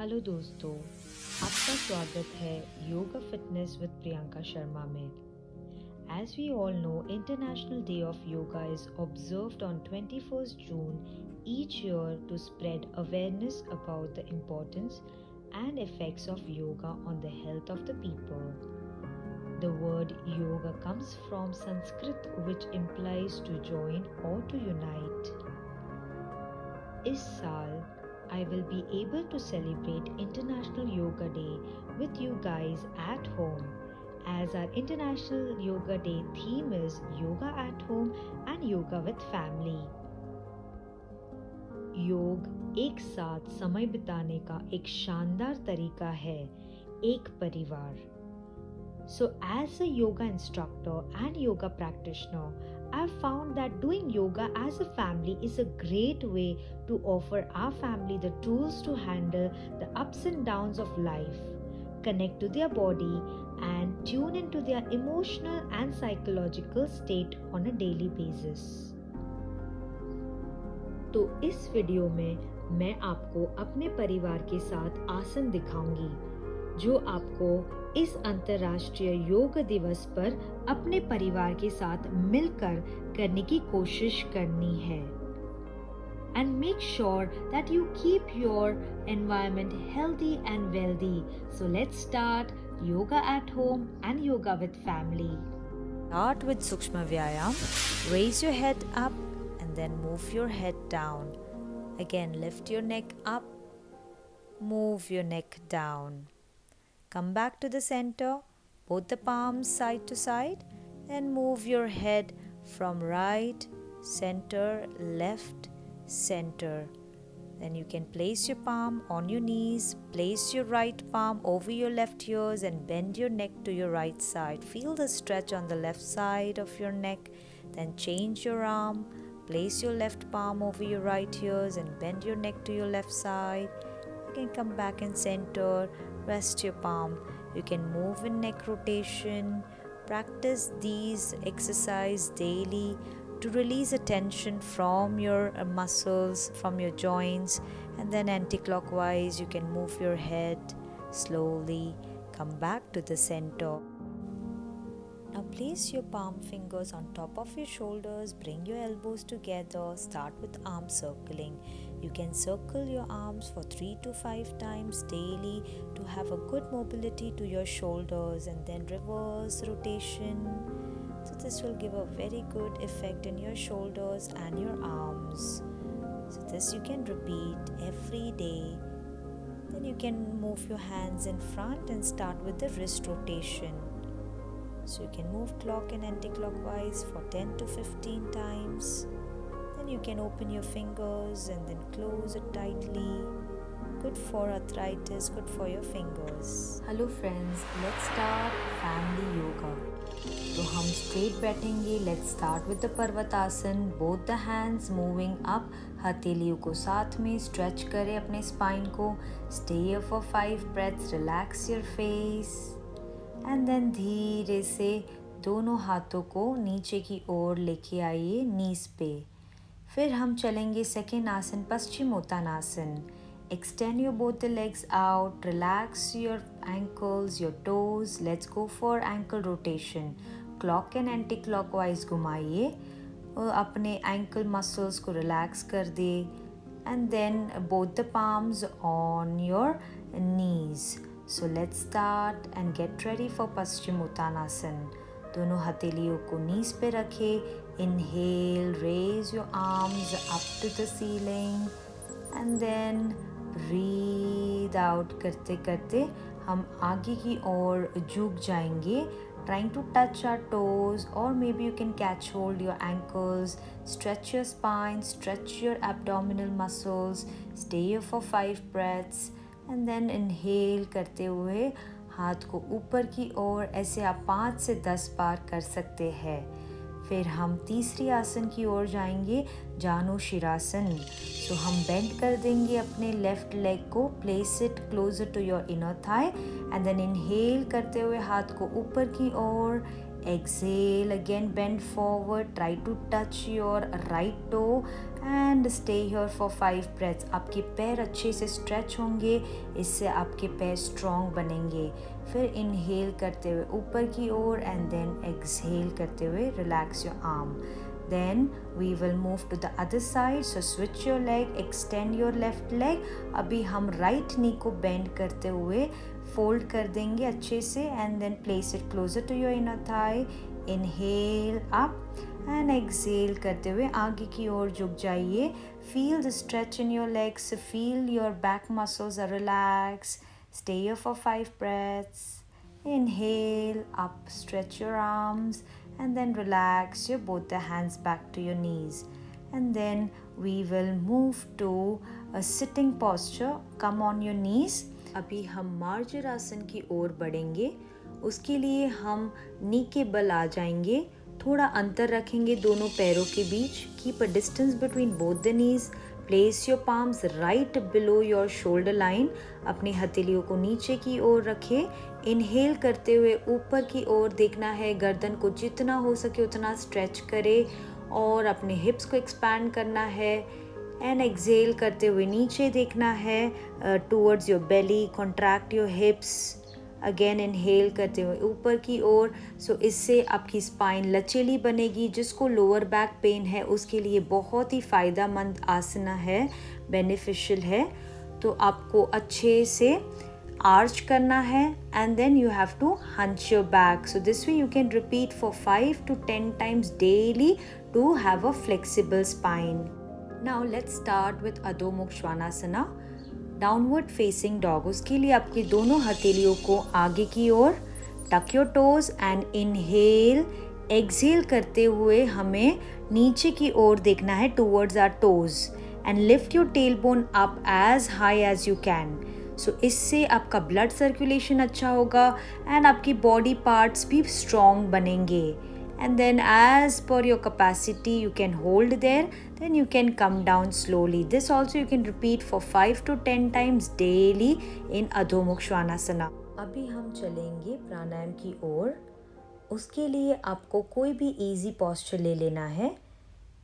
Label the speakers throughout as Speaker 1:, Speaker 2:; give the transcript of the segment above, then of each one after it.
Speaker 1: Hello दोस्तों, आपका स्वागत है योगा फिटनेस विद प्रियंका शर्मा में। As we all know, International Day of Yoga is observed on 21st June each year to spread awareness about the importance and effects of yoga on the health of the people. The word yoga comes from Sanskrit, which implies to join or to unite. इस साल I will be able to celebrate International Yoga Day with you guys at home, as our International Yoga Day theme is Yoga at Home and Yoga with Family. योग एक साथ समय बिताने का एक शानदार तरीका है, एक परिवार. So as a yoga instructor and yoga practitioner, I've found that doing yoga as a family is a great way to offer our family the tools to handle the ups and downs of life, connect to their body, and tune into their emotional and psychological state on a daily basis. तो इस video में मैं आपको अपने परिवार के साथ आसन दिखाऊंगी जो आपको इस अंतर्राष्ट्रीय योग दिवस पर अपने परिवार के साथ मिलकर करने की कोशिश करनी है. And make sure that you keep your environment healthy and wealthy. So let's start yoga at home and yoga with family. Start with Sukshma Vyayam. Raise your head up and then move your head down. Again, lift your neck up, move your neck down. Come back to the center, both the palms side to side, and move your head from right, center, left, center. Then you can place your palm on your knees, place your right palm over your left ears and bend your neck to your right side. Feel the stretch on the left side of your neck. Then change your arm, place your left palm over your right ears and bend your neck to your left side. You can come back in center, rest your palm. You can move in neck rotation. Practice these exercises daily to release a tension from your muscles, from your joints, and then anti-clockwise you can move your head slowly. Come back to the center. Now place your palm fingers on top of your shoulders, bring your elbows together, start with arm circling. You can circle your arms for 3 to 5 times daily to have a good mobility to your shoulders, and then reverse rotation. So this will give a very good effect in your shoulders and your arms. So this you can repeat every day. Then you can move your hands in front and start with the wrist rotation. So you can move clock and anti-clockwise for 10 to 15 times. Then you can open your fingers and then close it tightly. Good for arthritis, good for your fingers. Hello friends, let's start family yoga. तो हम straight बैठेंगे. Let's start with the Parvatasana. Both the hands moving up. हथेलियों को साथ में stretch करें अपने spine को. Stay here for 5 breaths. Relax your face. And then धीरे से दोनों हाथों को नीचे की ओर लेके आइए नीज पे. फिर हम चलेंगे सेकेंड आसन Paschimottanasana. Extend your both the legs out, relax your ankles, your toes. Let's go for ankle rotation. Clock and anti-clockwise घुमाइए और अपने ankle muscles को relax कर दे. And then both the palms on your knees. So let's start and get ready for Paschimottanasana. दोनों हथेलियों को नीज पे रखें. Inhale, raise your arms up to the ceiling and then breathe out. करते करते हम आगे की ओर झुक जाएंगे. Trying to touch our toes, or maybe you can catch hold your ankles. Stretch your spine, stretch your abdominal muscles. Stay here for 5 breaths. And then inhale करते हुए हाथ को ऊपर की ओर ऐसे आप 5 से 10 बार कर सकते हैं. फिर हम तीसरी आसन की ओर जाएंगे, जानु शिरासन. तो हम बेंड कर देंगे अपने लेफ्ट लेग को. Place it closer to your inner thigh and then inhale करते हुए हाथ को ऊपर की ओर. Exhale, again bend forward, try to touch your right toe and stay here for 5 breaths. आपके पैर अच्छे से स्ट्रेच होंगे, इससे आपके पैर स्ट्रॉन्ग बनेंगे। फिर इनहेल करते हुए ऊपर की ओर एंड देन एक्सहेल करते हुए relax your arm. Then we will move to the other side. So switch your leg, extend your left leg. अभी हम right knee को bend करते हुए fold कर देंगे अच्छे से and then place it closer to your inner thigh. Inhale up and exhale करते हुए आगे की ओर झुक जाइए। Feel the stretch in your legs. Feel your back muscles are relaxed. Stay here for 5 breaths. Inhale up, stretch your arms. And then relax your both the hands back to your knees, and then we will move to a sitting posture. Come on your knees. अभी हम मार्जरासन की ओर बढ़ेंगे। उसके लिए हम नी के बल आ जाएंगे, थोड़ा अंतर रखेंगे दोनों पैरों के बीच। Keep a distance between both the knees. Place your palms right below your shoulder line. अपनी हथेलियों को नीचे की ओर रखें। इनहेल करते हुए ऊपर की ओर देखना है, गर्दन को जितना हो सके उतना स्ट्रेच करें और अपने हिप्स को एक्सपैंड करना है। एंड एक्सहेल करते हुए नीचे देखना है towards your belly, contract your hips. Again inhale करते हुए ऊपर की ओर। सो इससे आपकी स्पाइन लचीली बनेगी। जिसको लोअर बैक पेन है उसके लिए बहुत ही फ़ायदेमंद आसना है, बेनिफिशियल है। तो आपको अच्छे से आर्च करना है and then you have to hunch your back. So this way you can repeat for 5 to 10 times daily to have a flexible spine. Now let's start with Adho Mukha Svanasana, downward facing dog. उसके लिए आपकी दोनों हथेलियों को आगे की ओर, tuck your toes and inhale. Exhale करते हुए हमें नीचे की ओर देखना है towards our toes and lift your tailbone up as high as you can. So इससे आपका ब्लड सर्कुलेशन अच्छा होगा एंड आपकी बॉडी पार्ट्स भी स्ट्रॉन्ग बनेंगे। And then as per your capacity you can hold there, then you can come down slowly. This also you can repeat for 5 to 10 times daily in Adho Mukha Svanasana. अभी हम चलेंगे प्राणायाम की ओर। उसके लिए आपको कोई भी easy posture ले लेना है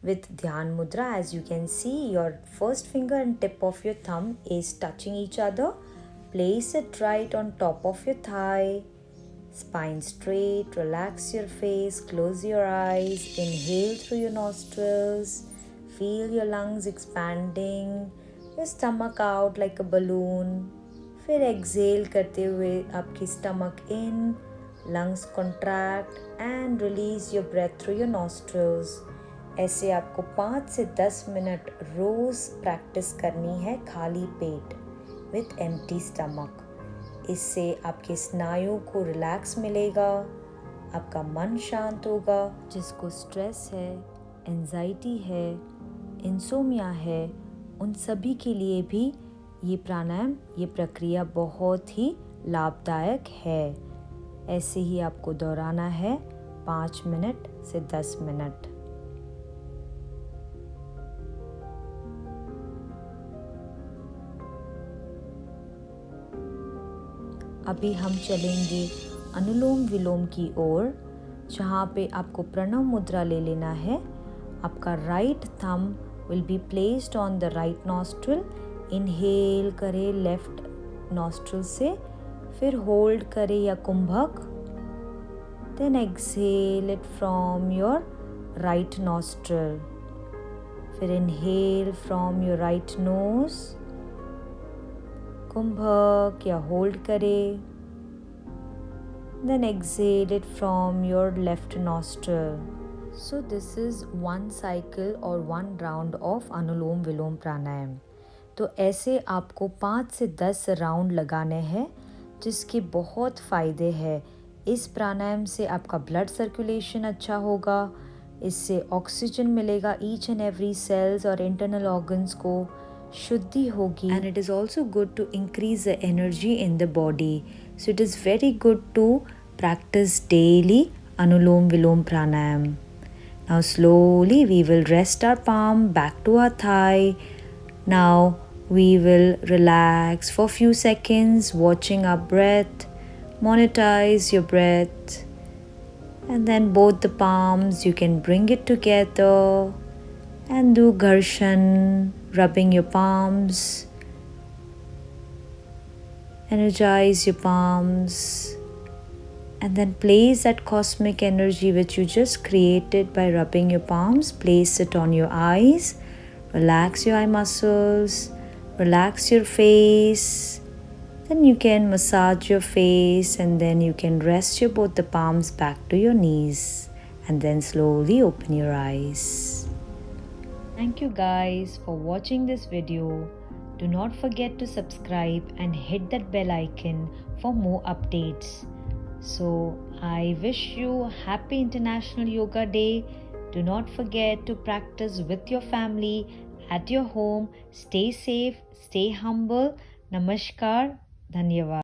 Speaker 1: with ध्यान मुद्रा। As you can see, your first finger and tip of your thumb is touching each other. Place it right on top of your thigh. Spine straight, relax your face, close your eyes, inhale through your nostrils, feel your lungs expanding, your stomach out like a balloon. फिर exhale करते हुए आपकी stomach in, lungs contract and release your breath through your nostrils. ऐसे आपको 5 से 10 minute रोज practice करनी है खाली पेट with empty stomach. इससे आपके स्नायुओं को रिलैक्स मिलेगा, आपका मन शांत होगा। जिसको स्ट्रेस है, एंजाइटी है, इंसोमिया है, उन सभी के लिए भी ये प्राणायाम, ये प्रक्रिया बहुत ही लाभदायक है। ऐसे ही आपको दोहराना है 5 मिनट से 10 मिनट। अभी हम चलेंगे अनुलोम विलोम की ओर, जहाँ पे आपको प्रणव मुद्रा ले लेना है। आपका right thumb will be placed on the right nostril. Inhale करें लेफ्ट नॉस्ट्रिल से, फिर होल्ड करें या कुंभक, then exhale it from your right nostril. फिर inhale from your right nose, कुंभक या होल्ड करें, then exhale it from your left nostril. So this is one cycle or one round of अनुलोम विलोम प्राणायाम। तो ऐसे आपको 5 से 10 राउंड लगाने हैं, जिसके बहुत फ़ायदे हैं। इस प्राणायाम से आपका ब्लड सर्कुलेशन अच्छा होगा, इससे ऑक्सीजन मिलेगा ईच एंड एवरी सेल्स और इंटरनल ऑर्गन्स को, शुद्धि होगी, and it is also good to increase the energy in the body. So it is very good to practice daily Anulom Vilom Pranayam. Now slowly we will rest our palm back to our thigh. Now we will relax for a few seconds, watching our breath. Monetize your breath. And then both the palms you can bring it together. And do Gharshan, rubbing your palms. Energize your palms. And then place that cosmic energy which you just created by rubbing your palms, place it on your eyes. Relax your eye muscles, relax your face. Then you can massage your face and then you can rest your both the palms back to your knees and then slowly open your eyes. Thank you guys for watching this video. Do not forget to subscribe and hit that bell icon for more updates. So I wish you happy International Yoga Day. Do not forget to practice with your family at your home. Stay safe, stay humble. Namaskar. Dhanyavad.